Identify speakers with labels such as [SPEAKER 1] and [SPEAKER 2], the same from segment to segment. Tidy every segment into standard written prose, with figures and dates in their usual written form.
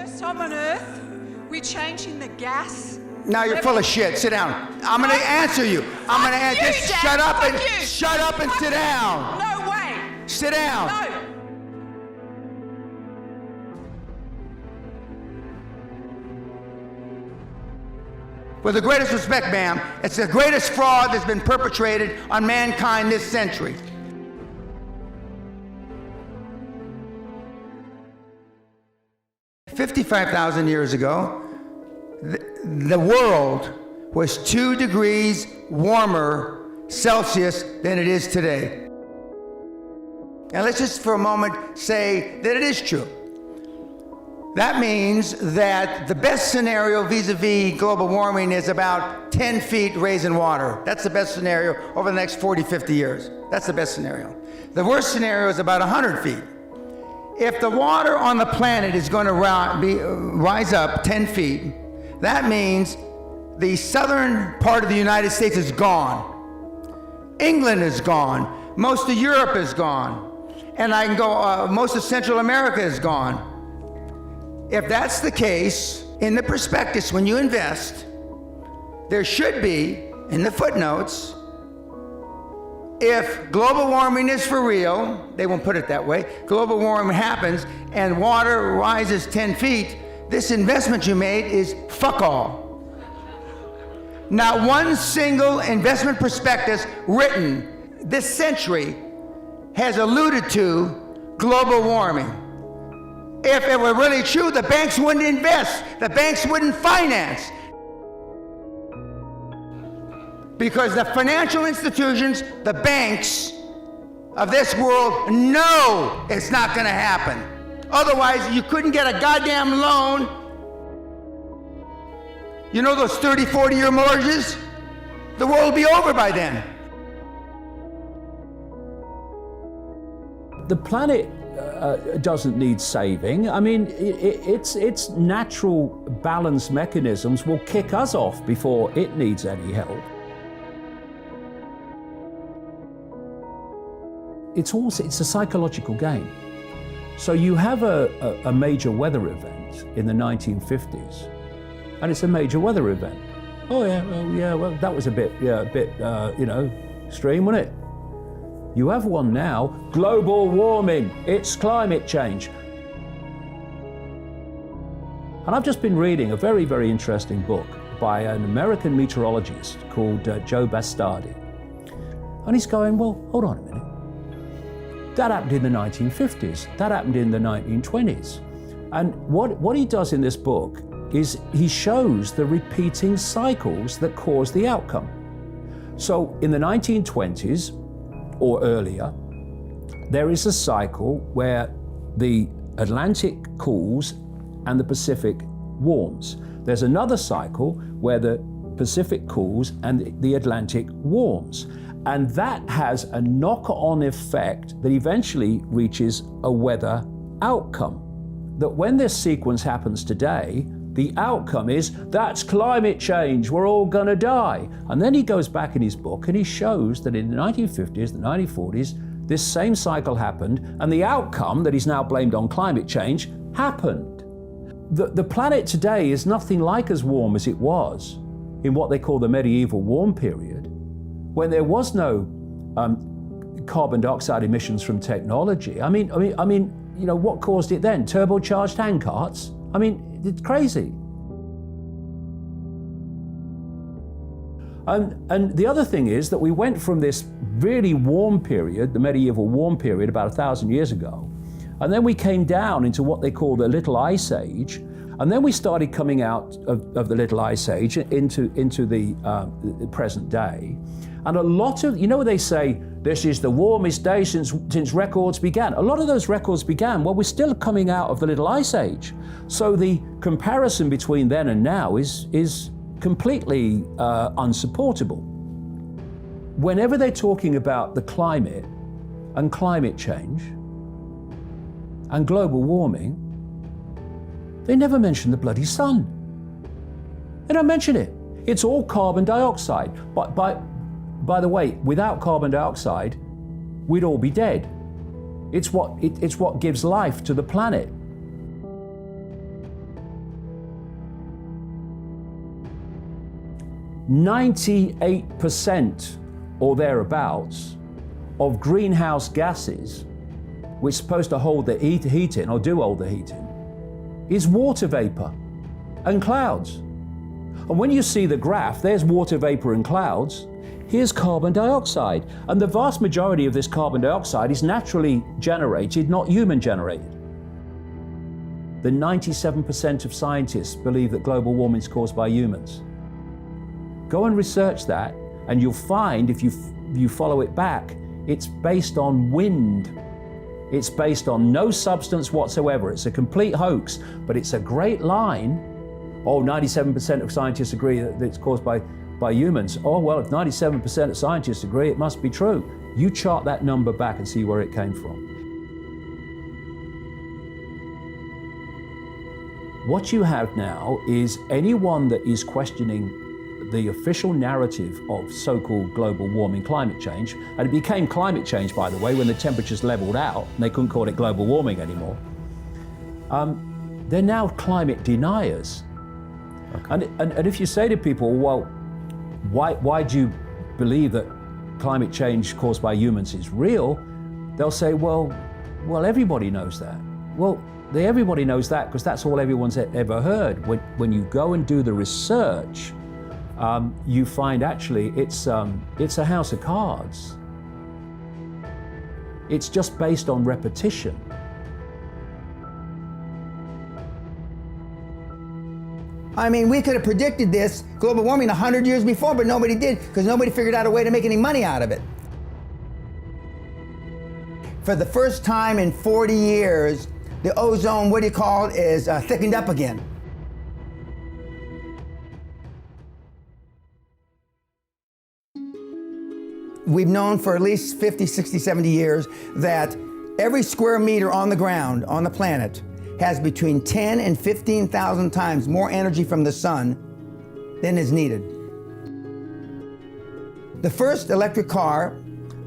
[SPEAKER 1] First time on Earth, we're changing the gas.
[SPEAKER 2] Now you're full of shit. Sit down. I'm going to answer you. I'm going to answer. Just shut up and sit down.
[SPEAKER 1] No way.
[SPEAKER 2] Sit down.
[SPEAKER 1] No.
[SPEAKER 2] With the greatest respect, ma'am, it's the greatest fraud that's been perpetrated on mankind this century. $55,000 years ago, the world was 2 degrees warmer Celsius than it is today. And let's just for a moment say that it is true. That means that the best scenario vis-a-vis global warming is about 10 feet raise in water. That's the best scenario over the next 40, 50 years. That's the best scenario. The worst scenario is about 100 feet. If the water on the planet is going to rise up 10 feet, that means the southern part of the United States is gone. England is gone. Most of Europe is gone. And I can go, most of Central America is gone. If that's the case, in the prospectus when you invest, there should be, in the footnotes, if global warming is for real, they won't put it that way, global warming happens and water rises 10 feet, this investment you made is fuck all. Not one single investment prospectus written this century has alluded to global warming. If it were really true, the banks wouldn't invest, the banks wouldn't finance. Because the financial institutions, the banks of this world know it's not gonna happen. Otherwise, you couldn't get a goddamn loan. You know those 30, 40-year mortgages? The world will be over by then.
[SPEAKER 3] The planet doesn't need saving. I mean, its natural balance mechanisms will kick us off before it needs any help. It's a psychological game. So you have a major weather event in the 1950s, and it's a major weather event. Oh yeah, well that was a bit extreme, wasn't it? You have one now, global warming, it's climate change. And I've just been reading a very, very interesting book by an American meteorologist called Joe Bastardi. And he's going, well, hold on a minute. That happened in the 1950s, that happened in the 1920s. And what he does in this book is he shows the repeating cycles that cause the outcome. So in the 1920s, or earlier, there is a cycle where the Atlantic cools and the Pacific warms. There's another cycle where the Pacific cools and the Atlantic warms. And that has a knock-on effect that eventually reaches a weather outcome. That when this sequence happens today, the outcome is, that's climate change, we're all gonna die. And then he goes back in his book and he shows that in the 1950s, the 1940s, this same cycle happened, and the outcome that he's now blamed on climate change happened. The planet today is nothing like as warm as it was in what they call the medieval warm period, when there was no carbon dioxide emissions from technology. I mean, you know, what caused it then? Turbocharged handcarts? I mean, it's crazy. And the other thing is that we went from this really warm period, the medieval warm period, about 1,000 years ago, and then we came down into what they call the Little Ice Age, and then we started coming out of the Little Ice Age into the present day. And a lot of, you know, they say, this is the warmest day since records began. A lot of those records began, well, we're still coming out of the Little Ice Age. So the comparison between then and now is completely unsupportable. Whenever they're talking about the climate and climate change and global warming, they never mention the bloody sun. They don't mention it. It's all carbon dioxide. But by the way, without carbon dioxide, we'd all be dead. It's what gives life to the planet. 98% or thereabouts of greenhouse gases, which is supposed to hold the heating or do hold the heating, is water vapor and clouds. And when you see the graph, there's water vapor and clouds, here's carbon dioxide. And the vast majority of this carbon dioxide is naturally generated, not human generated. The 97% of scientists believe that global warming is caused by humans. Go and research that, and you'll find, if you follow it back, it's based on wind. It's based on no substance whatsoever. It's a complete hoax, but it's a great line. Oh, 97% of scientists agree that it's caused by humans. Oh, well, if 97% of scientists agree, it must be true. You chart that number back and see where it came from. What you have now is anyone that is questioning the official narrative of so-called global warming, climate change, and it became climate change, by the way, when the temperatures leveled out and they couldn't call it global warming anymore. They're now climate deniers. Okay. And if you say to people, well, why do you believe that climate change caused by humans is real? They'll say, well, everybody knows that. Well, everybody knows that because that's all everyone's ever heard. When you go and do the research, you find actually it's a house of cards. It's just based on repetition.
[SPEAKER 2] I mean, we could have predicted this, global warming, 100 years before, but nobody did, because nobody figured out a way to make any money out of it. For the first time in 40 years, the ozone, is thickened up again. We've known for at least 50, 60, 70 years that every square meter on the ground, on the planet, has between 10 and 15,000 times more energy from the sun than is needed. The first electric car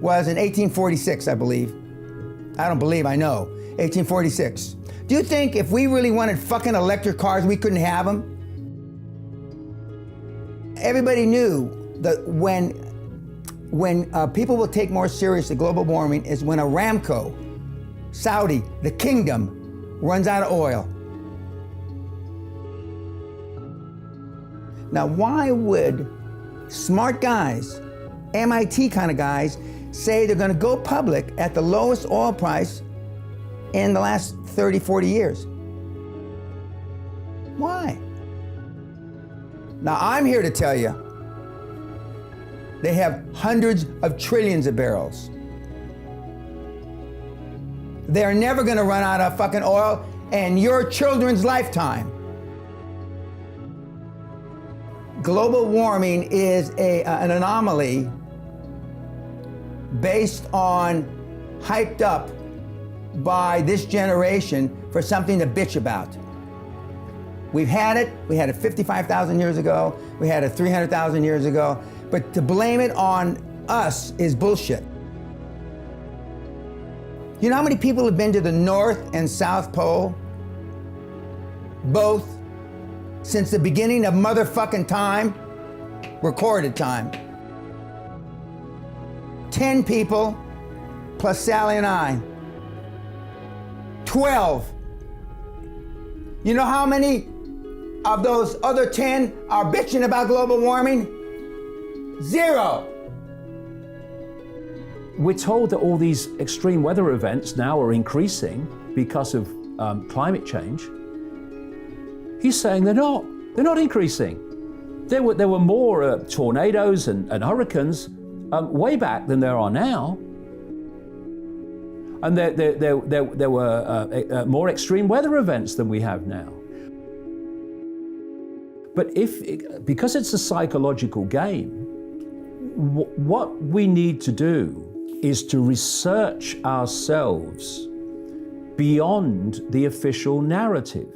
[SPEAKER 2] was in 1846, I believe. I don't believe, I know. 1846. Do you think if we really wanted fucking electric cars, we couldn't have them? Everybody knew that when people will take more seriously global warming is when Aramco, Saudi, the kingdom, runs out of oil. Now, why would smart guys, MIT kind of guys, say they're going to go public at the lowest oil price in the last 30, 40 years? Why? Now, I'm here to tell you, they have hundreds of trillions of barrels. They're never going to run out of fucking oil in your children's lifetime. Global warming is an anomaly based on hyped up by this generation for something to bitch about. We've had it. We had it 55,000 years ago. We had it 300,000 years ago. But to blame it on us is bullshit. You know how many people have been to the North and South Pole? Both. Since the beginning of motherfucking time, recorded time. 10 people, plus Sally and I. 12. You know how many of those other 10 are bitching about global warming? 0.
[SPEAKER 3] We're told that all these extreme weather events now are increasing because of climate change. He's saying they're not increasing. There were more tornadoes and hurricanes way back than there are now. And there were more extreme weather events than we have now. But because it's a psychological game, what we need to do is to research ourselves beyond the official narrative.